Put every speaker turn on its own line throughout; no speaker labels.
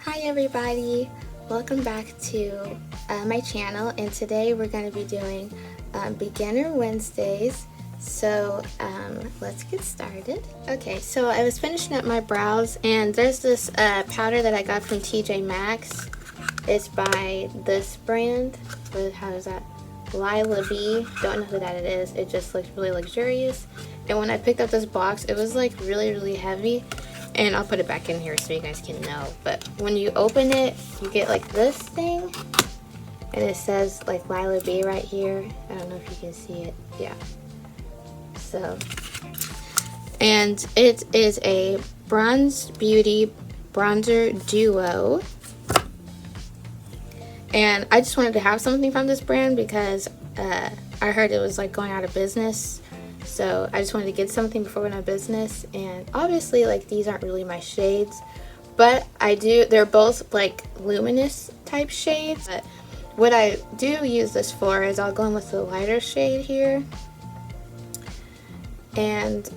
Hi everybody, welcome back to my channel, and today we're going to be doing Beginner Wednesdays. So let's get started. Okay, so I was finishing up my brows, and there's this powder that I got from TJ Maxx. It's by this brand. How is that? Lila B. Don't know who that it is. It just looks really luxurious. And when I picked up this box, it was like really heavy. And I'll put it back in here so you guys can know. But when you open it, you get like this thing. And it says like Lila B right here. I don't know if you can see it. Yeah. So. And it is a Bronze Beauty Bronzer Duo. And I just wanted to have something from this brand because I heard it was like going out of business. So I just wanted to get something before we went out of business. And obviously like these aren't really my shades, but they're both like luminous type shades. But what I do use this for is I'll go in with the lighter shade here. And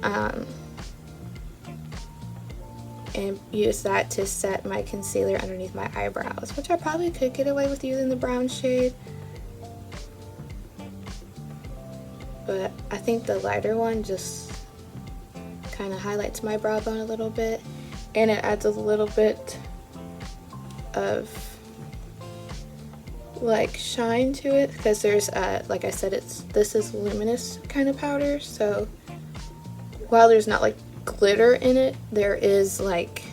use that to set my concealer underneath my eyebrows, which I probably could get away with using the brown shade. But I think the lighter one just kind of highlights my brow bone a little bit, and it adds a little bit of like shine to it because there's like I said, this is luminous kind of powder, so while there's not like glitter in it, there is like,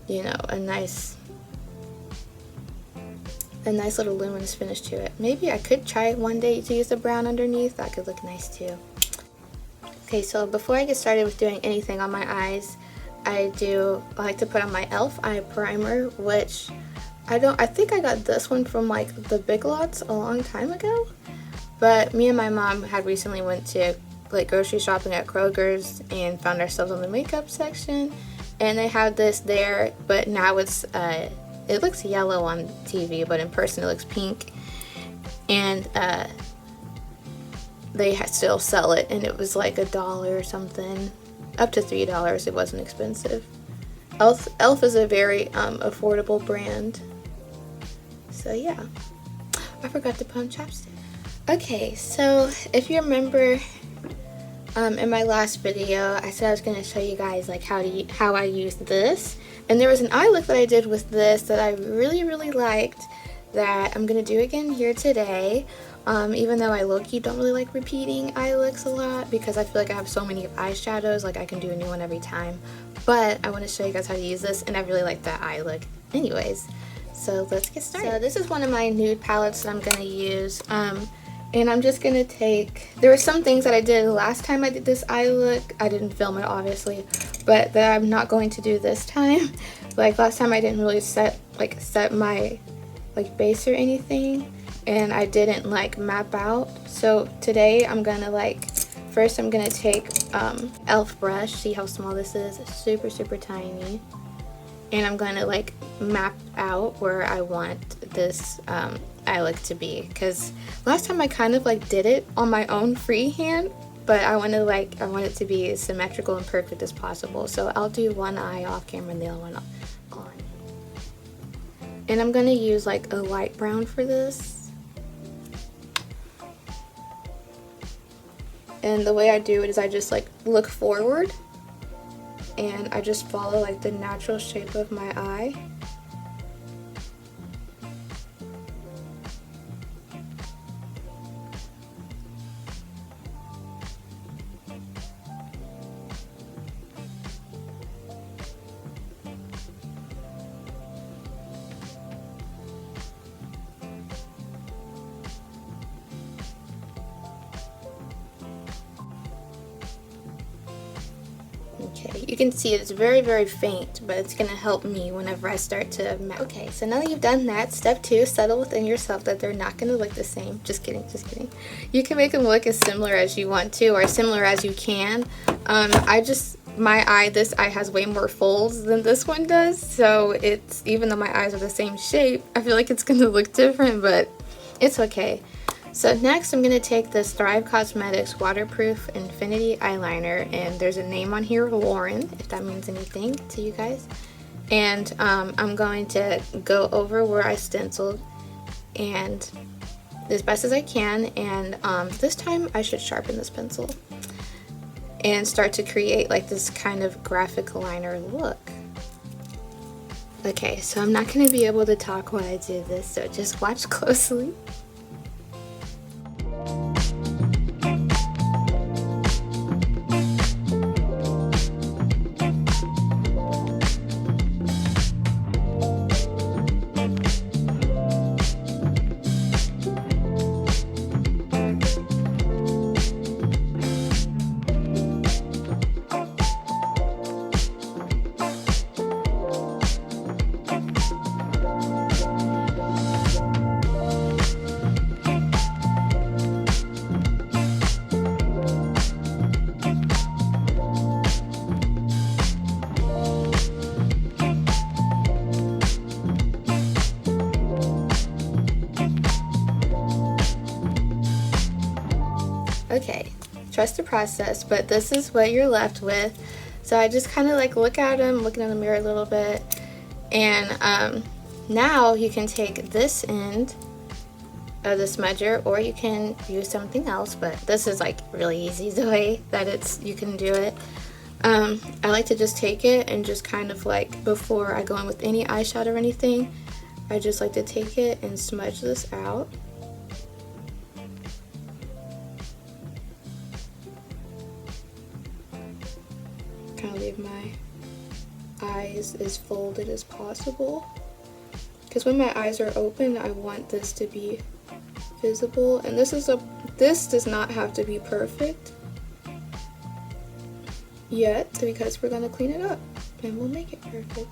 you know, a nice little luminous finish to it. Maybe I could try one day to use the brown underneath. That could look nice too. Okay, so before I get started with doing anything on my eyes, I like to put on my e.l.f. eye primer, which I think I got this one from like the Big Lots a long time ago. But me and my mom had recently went to like grocery shopping at Kroger's and found ourselves on the makeup section, and they had this there, but now it looks yellow on TV, but in person it looks pink. And they still sell it, and it was like $1 or something, up to $3. It wasn't expensive. e.l.f. is a very affordable brand. So yeah, I forgot to put on chapstick. Okay, so if you remember, in my last video, I said I was going to show you guys like how I use this. And there was an eye look that I did with this that I really liked that I'm going to do again here today. Even though I low-key don't really like repeating eye looks a lot because I feel like I have so many eyeshadows, like I can do a new one every time. But I want to show you guys how to use this, and I really like that eye look anyways. So let's get started. So this is one of my nude palettes that I'm going to use. And I'm just going to there were some things that I did last time I did this eye look. I didn't film it obviously, but that I'm not going to do this time. Like last time I didn't really set my like base or anything, and I didn't like map out. So today I'm going to first I'm going to take e.l.f. brush. See how small this is? It's super tiny. And I'm going to like map out where I want this eye look to be, because last time I kind of like did it on my own freehand, but I want it to be as symmetrical and perfect as possible. So I'll do one eye off camera and the other one on. And I'm going to use like a light brown for this. And the way I do it is I just like look forward and I just follow like the natural shape of my eye. Okay, you can see it's very faint, but it's going to help me whenever I start to map. Okay, so now that you've done that, step 2, settle within yourself that they're not going to look the same. Just kidding. You can make them look as similar as you want to, or as similar as you can. This eye has way more folds than this one does, so even though my eyes are the same shape, I feel like it's going to look different, but it's okay. So next I'm going to take this Thrive Cosmetics Waterproof Infinity Eyeliner, and there's a name on here, Lauren, if that means anything to you guys. And I'm going to go over where I stenciled and as best as I can, and this time I should sharpen this pencil and start to create like this kind of graphic liner look. Okay, so I'm not going to be able to talk while I do this, so just watch closely. Okay, trust the process, but this is what you're left with. So I just kind of like look at them, looking in the mirror a little bit, and now you can take this end of the smudger, or you can use something else, but this is like really easy the way that you can do it. I like to just take it and just kind of like, before I go in with any eyeshadow or anything, I just like to take it and smudge this out. Kind of leave my eyes as folded as possible, because when my eyes are open I want this to be visible, and this does not have to be perfect yet, because we're going to clean it up and we'll make it perfect.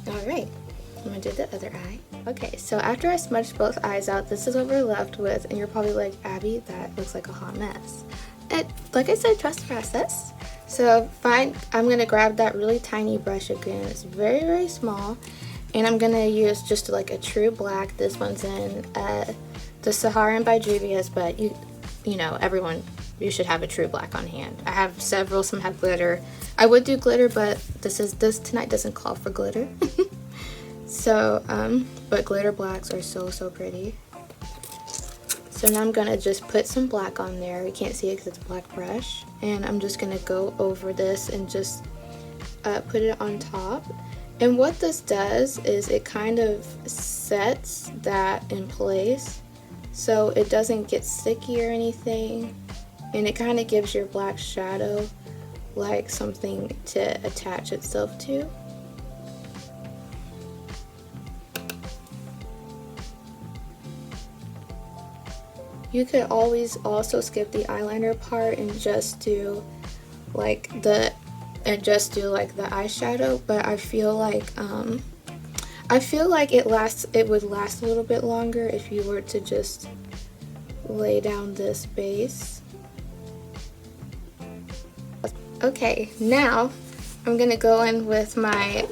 Alright, I'm going to do the other eye. Okay, so after I smudged both eyes out, this is what we're left with, and you're probably like, Abby, that looks like a hot mess. Like I said, trust the process. So fine, I'm going to grab that really tiny brush again. It's very, very small, and I'm going to use just like a true black. This one's in the Saharan by Juvia's, but you know, everyone, you should have a true black on hand. I have several, some have glitter. I would do glitter, but this tonight doesn't call for glitter. So, but glitter blacks are so pretty. So now I'm gonna just put some black on there. You can't see it because it's a black brush. And I'm just gonna go over this and just put it on top. And what this does is it kind of sets that in place so it doesn't get sticky or anything. And it kind of gives your black shadow like something to attach itself to. You could always also skip the eyeliner part and just do like the eyeshadow, but I feel like it would last a little bit longer if you were to just lay down this base. Okay, now I'm gonna go in with my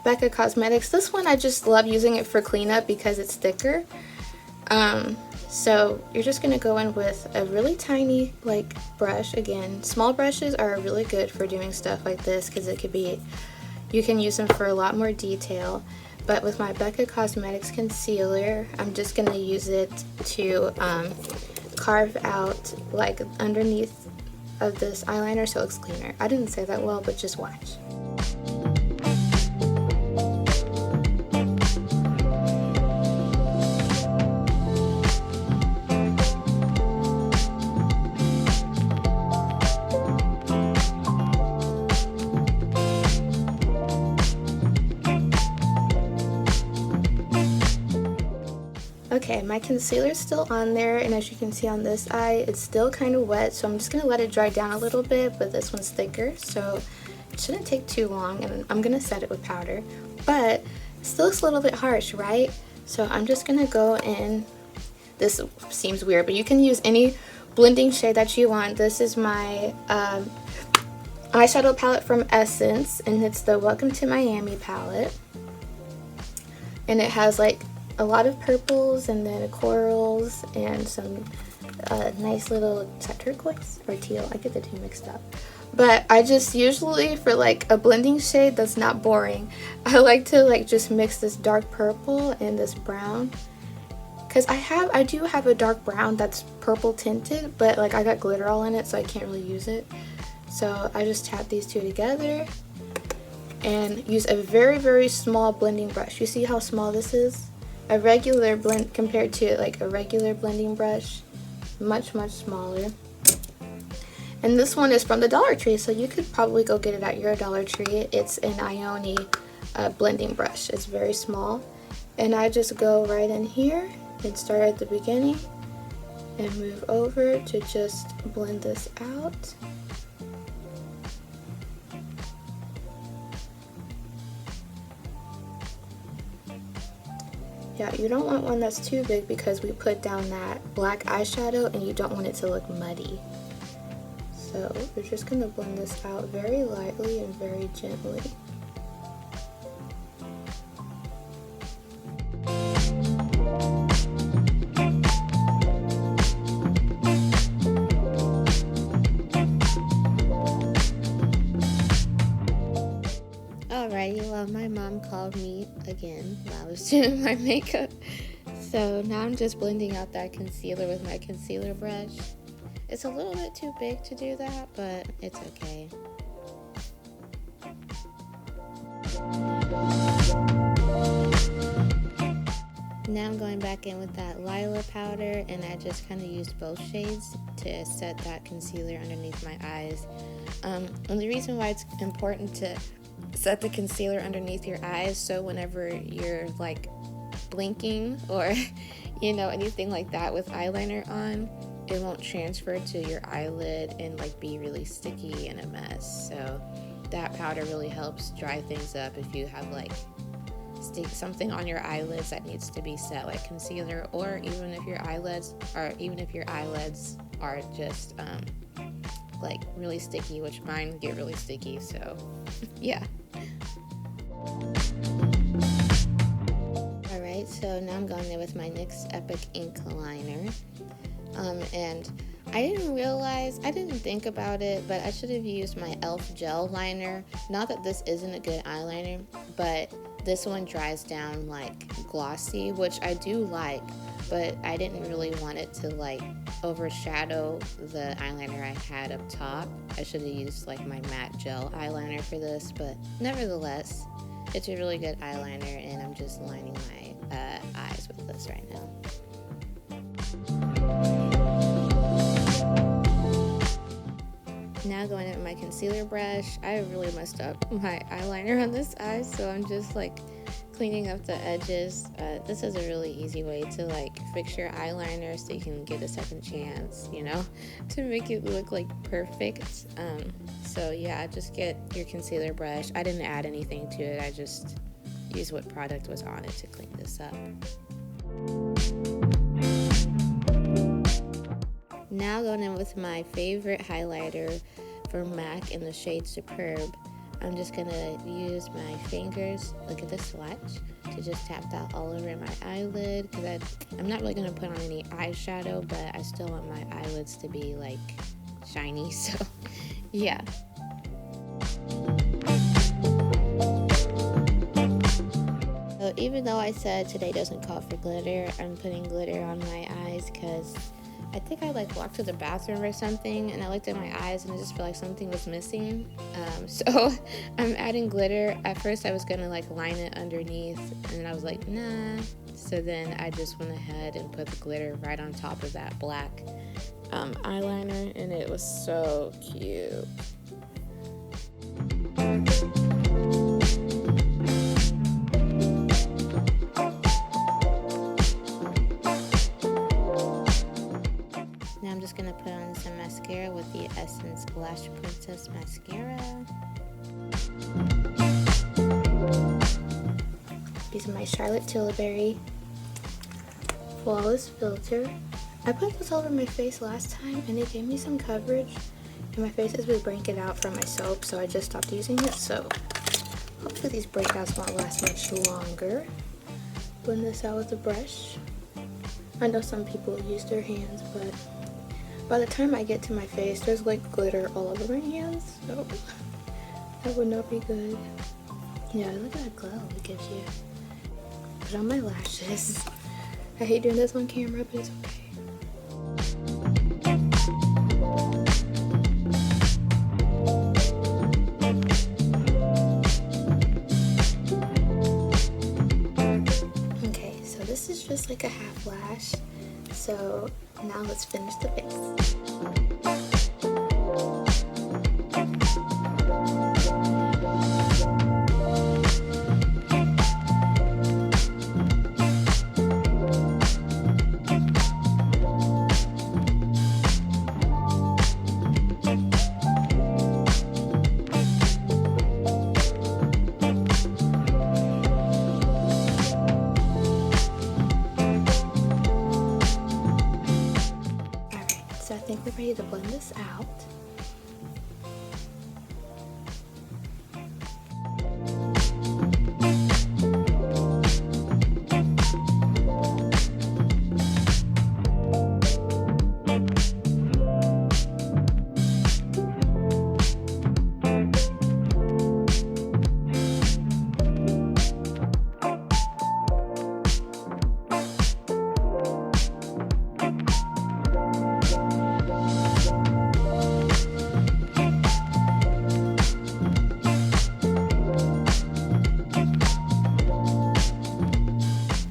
Becca Cosmetics. This one I just love using it for cleanup because it's thicker. So you're just gonna go in with a really tiny like brush. Again, small brushes are really good for doing stuff like this because you can use them for a lot more detail. But with my Becca Cosmetics concealer, I'm just gonna use it to carve out like underneath of this eyeliner so it looks cleaner. I didn't say that well, but just watch. Okay, my concealer's still on there, and as you can see on this eye, it's still kind of wet, so I'm just going to let it dry down a little bit, but this one's thicker, so it shouldn't take too long, and I'm going to set it with powder, but it still looks a little bit harsh, right? So I'm just going to go in, this seems weird, but you can use any blending shade that you want. This is my eyeshadow palette from Essence, and it's the Welcome to Miami palette, and it has like a lot of purples and then corals and some a nice little, is that turquoise or teal? I get the two mixed up. But I just usually, for like a blending shade that's not boring, I like to like just mix this dark purple and this brown. Because I do have a dark brown that's purple tinted, but like I got glitter all in it, so I can't really use it. So I just tap these two together and use a very, very small blending brush. You see how small this is? A regular blend compared to like a regular blending brush, much, much smaller. And this one is from the Dollar Tree, so you could probably go get it at your Dollar Tree. It's an Ioni blending brush. It's very small. And I just go right in here and start at the beginning and move over to just blend this out. Yeah, you don't want one that's too big because we put down that black eyeshadow and you don't want it to look muddy. So we're just going to blend this out very lightly and very gently. Alrighty, well, my mom called me again while I was doing my makeup. So now I'm just blending out that concealer with my concealer brush. It's a little bit too big to do that, but it's okay. Now I'm going back in with that Lila powder, and I just kind of used both shades to set that concealer underneath my eyes. And the reason why it's important to set the concealer underneath your eyes, so whenever you're like blinking or you know, anything like that with eyeliner on, it won't transfer to your eyelid and like be really sticky and a mess. So that powder really helps dry things up if you have like something on your eyelids that needs to be set, like concealer, or even if your eyelids are just like really sticky, which mine get really sticky. So yeah. Alright, so now I'm going in with my NYX Epic Ink liner. And I didn't think about it, but I should have used my e.l.f. gel liner. Not that this isn't a good eyeliner, but this one dries down like glossy, which I do like, but I didn't really want it to like overshadow the eyeliner I had up top. I should have used like my matte gel eyeliner for this, but nevertheless, it's a really good eyeliner, and I'm just lining my eyes with this right now. Now going in with my concealer brush. I really messed up my eyeliner on this eye, so I'm just like cleaning up the edges. This is a really easy way to like fix your eyeliner so you can get a second chance, you know, to make it look like perfect. So yeah, just get your concealer brush. I didn't add anything to it. I just used what product was on it to clean this up. Now going in with my favorite highlighter from MAC in the shade Superb. I'm just gonna use my fingers, look at the swatch, to just tap that all over my eyelid, because I'm not really gonna put on any eyeshadow, but I still want my eyelids to be like shiny, so yeah. So even though I said today doesn't call for glitter, I'm putting glitter on my eyes because I think I like walked to the bathroom or something, and I looked at my eyes and I just felt like something was missing. So I'm adding glitter. At first I was gonna like line it underneath, and then I was like, nah. So then I just went ahead and put the glitter right on top of that black eyeliner, and it was so cute. Now I'm just going to put on some mascara with the Essence Lash Princess Mascara. Using my Charlotte Tilbury Flawless Filter. I put this over my face last time and it gave me some coverage, and my faces would break it out from my soap, so I just stopped using it. So hopefully these breakouts won't last much longer. Blend this out with a brush. I know some people use their hands, but by the time I get to my face, there's like glitter all over my hands, so that would not be good. Yeah, look at that glow it gives you. Put on my lashes. I hate doing this on camera, but it's okay. Okay, so this is just like a half lash. So now let's finish the face. So I think we're ready to blend this out.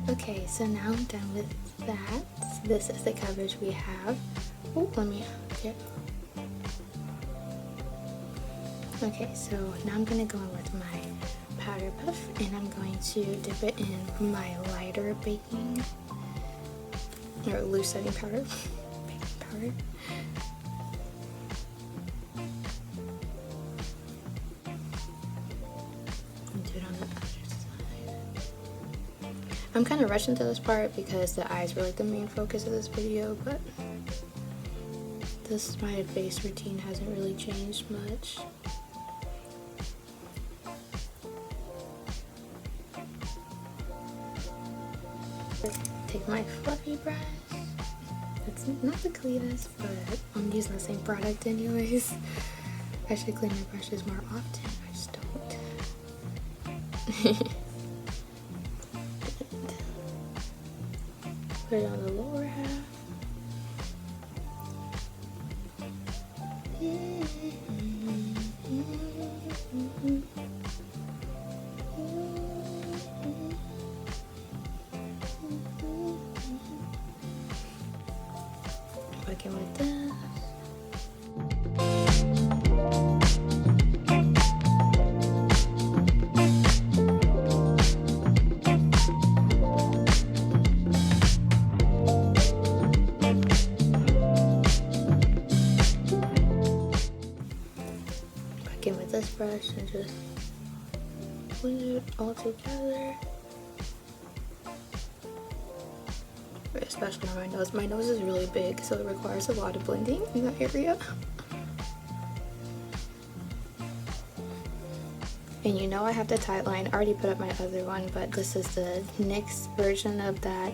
Okay, so now I'm done with that. This is the coverage we have. Oh, let me get. Okay, so now I'm gonna go in with my powder puff, and I'm going to dip it in my lighter baking or loose setting powder. Baking powder. And do it on the other side. I'm kind of rushing to this part because the eyes were like the main focus of this video, but my face routine hasn't really changed much. Take my fluffy brush. It's not the cleanest, but I'm using the same product anyways. I should clean my brushes more often. I just don't. Put it on the lower half. Working with this. Working with this brush and just blend it all together. Especially on my nose. My nose is really big, so it requires a lot of blending in that area. And you know I have the tight line. I already put up my other one, but this is the NYX version of that.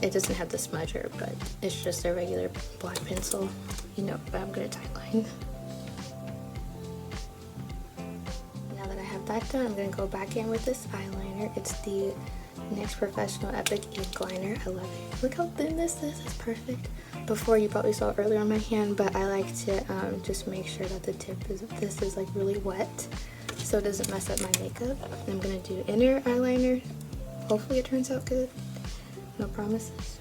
It doesn't have the smudger, but it's just a regular black pencil. You know, but I'm good at tight line. Now that I have that done, I'm going to go back in with this eyeliner. It's the NYX Professional Epic Ink Liner. I love it. Look how thin this is. It's perfect. Before, you probably saw it earlier on my hand, but I like to just make sure that the tip of this is like really wet, so it doesn't mess up my makeup. I'm gonna do inner eyeliner. Hopefully it turns out good. No promises.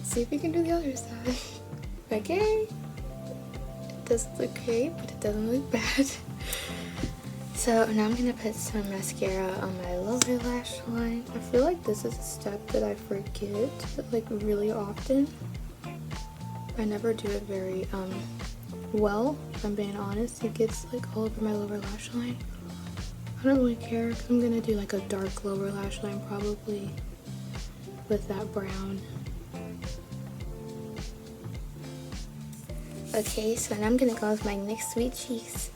See if we can do the other side. Okay. It doesn't look great, but it doesn't look bad. So now I'm gonna put some mascara on my lower lash line. I feel like this is a step that I forget like really often. I never do it very well, if I'm being honest. It gets like all over my lower lash line. I don't really care, 'cause I'm gonna do like a dark lower lash line probably with that brown. Okay, so now I'm gonna go with my NYX Sweet Cheeks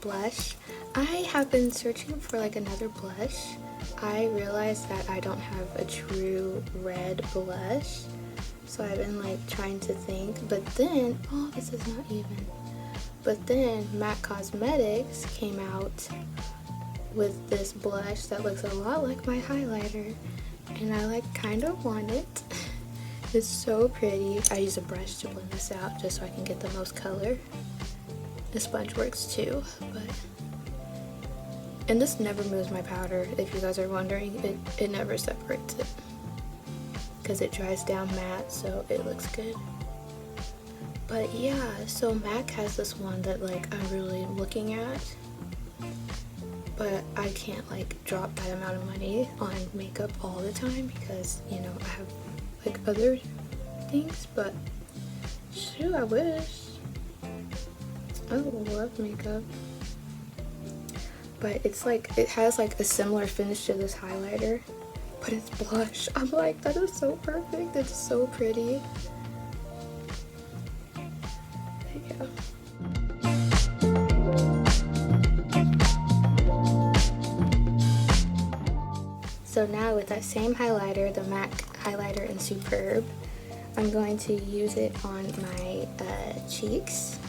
blush. I have been searching for like another blush. I realized that I don't have a true red blush, so I've been like trying to think, but then, oh, this is not even. But then MAC Cosmetics came out with this blush that looks a lot like my highlighter, and I like kind of want it. It's so pretty. I use a brush to blend this out just so I can get the most color. The sponge works too, but... And this never moves my powder, if you guys are wondering. It never separates it. Because it dries down matte, so it looks good. But yeah, so MAC has this one that like I'm really looking at. But I can't like drop that amount of money on makeup all the time because, you know, I have like other things, but shoot, I wish. I love makeup. But it's like, it has like a similar finish to this highlighter, but it's blush. I'm like, that is so perfect. It's so pretty. Yeah. So now with that same highlighter, the MAC highlighter in Superb, I'm going to use it on my cheeks.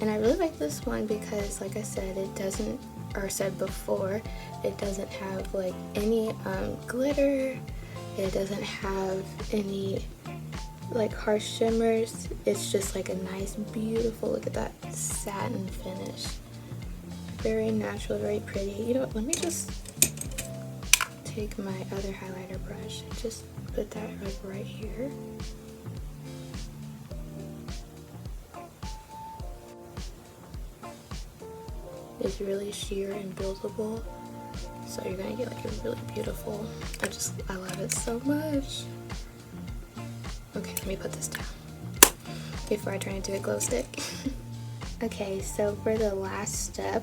And I really like this one because, like I said, it doesn't, or said before, it doesn't have like any glitter. It doesn't have any like harsh shimmers. It's just like a nice, beautiful, look at that satin finish. Very natural, very pretty. You know what, let me just take my other highlighter brush and just put that like right here. It's really sheer and buildable, so you're gonna get like a really beautiful, I love it so much. Okay, let me put this down before I turn into a glow stick. Okay, so for the last step,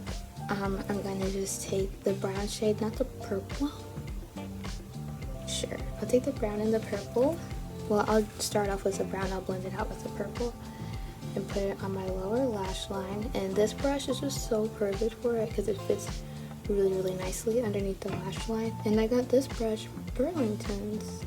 I'm gonna just take the brown shade, not the purple. Sure, I'll take the brown and the purple. Well, I'll start off with the brown, I'll blend it out with the purple and put it on my lower lash line. And this brush is just so perfect for it because it fits really, really nicely underneath the lash line. And I got this brush from Burlington's.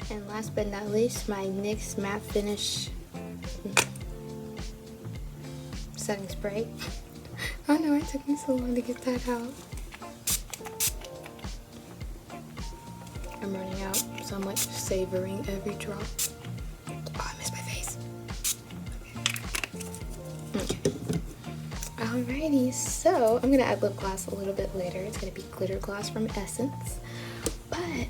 And last but not least, my NYX Matte Finish setting spray. I know it took me so long to get that out. I'm running out, so I'm like savoring every drop. Oh, I missed my face. Okay. Alrighty, so I'm gonna add lip gloss a little bit later. It's gonna be glitter gloss from Essence. But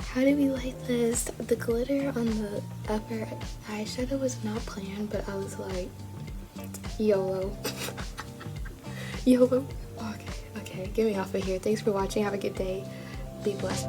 how do we like this? The glitter on the upper eyeshadow was not planned, but I was like, YOLO. YOLO. Okay, get me off of here. Thanks for watching. Have a good day. Be blessed.